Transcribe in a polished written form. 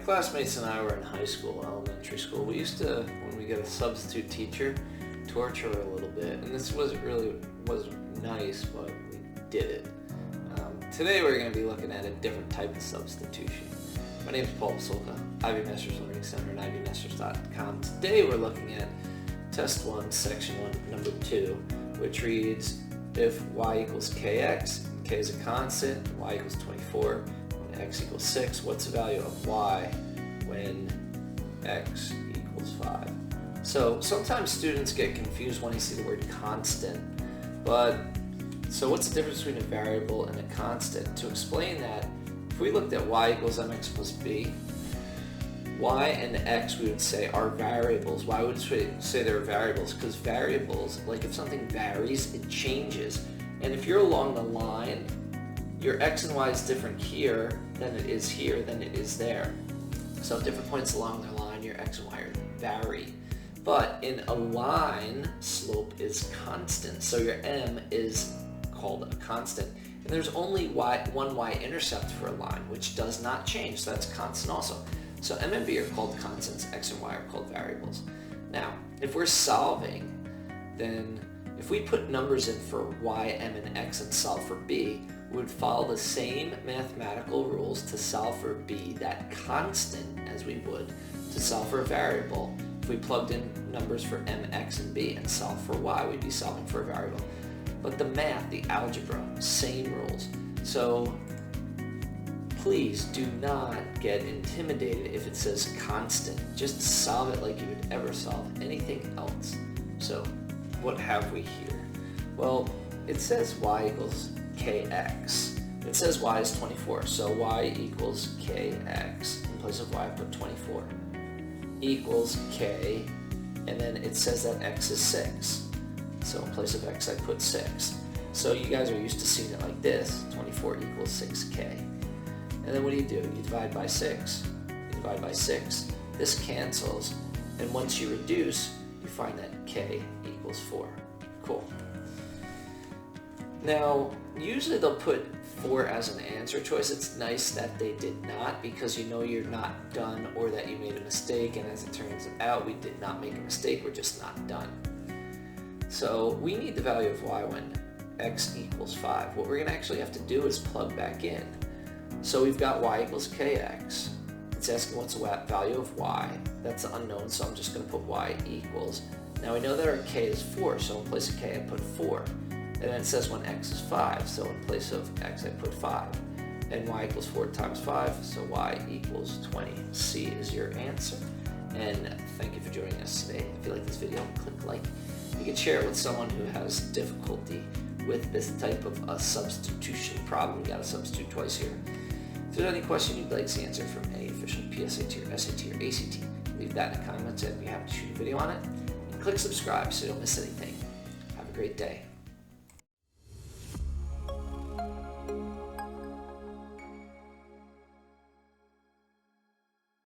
classmates and I were in high school, elementary school. We used to, when we get a substitute teacher, torture her a little bit. And this wasn't nice, but we did it. Today we're going to be looking at a different type of substitution. My name is Paul Pasulka, Ivy Masters Learning Center and ivymasters.com. Today we're looking at Test 1, Section 1, Number 2, which reads, if y equals kx, k is a constant, y equals 24, when x equals 6, what's the value of y when x equals 5? So sometimes students get confused when they see the word constant, so what's the difference between a variable and a constant? To explain that, if we looked at y equals mx plus b, y and x we would say are variables. Why would we say they're variables? Because variables, like if something varies, it changes. And if you're along the line, your x and y is different here than it is here than it is there. So at different points along the line, your x and y vary. But in a line, slope is constant. So your m is called a constant. And there's only one y-intercept for a line, which does not change. So that's constant also. So m and b are called constants, x and y are called variables. Now, if we're solving, then if we put numbers in for y, m, and x and solve for b, we would follow the same mathematical rules to solve for b, that constant, as we would to solve for a variable. If we plugged in numbers for m, x, and b and solved for y, we'd be solving for a variable. But the math, the algebra, same rules. So please do not get intimidated if it says constant. Just solve it like you would ever solve anything else. So what have we here? Well, it says y equals kx. It says y is 24, so y equals kx. In place of y, I put 24. Equals k, and then it says that x is 6. So in place of x, I put 6. So you guys are used to seeing it like this, 24 equals 6k. And then what do? You divide by 6. You divide by 6. This cancels, and once you reduce, you find that k equals 4. Cool. Now, usually they'll put 4 as an answer choice. It's nice that they did not, because you know you're not done or that you made a mistake, and as it turns out, we did not make a mistake, we're just not done. So we need the value of y when x equals 5. What we're going to actually have to do is plug back in. So we've got y equals kx. It's asking what's the value of y. That's unknown, so I'm just going to put y equals. Now we know that our k is 4, so in place of k I put 4. And then it says when x is 5, so in place of x I put 5. And y equals 4 times 5, so y equals 20. C is your answer. And thank you for joining us today. If you like this video, click like. You can share it with someone who has difficulty with this type of a substitution problem. We got to substitute twice here. If there's any question you'd like to see answered from any official PSAT or SAT or ACT, leave that in the comments and we have to shoot a video on it. And click subscribe so you don't miss anything. Have a great day.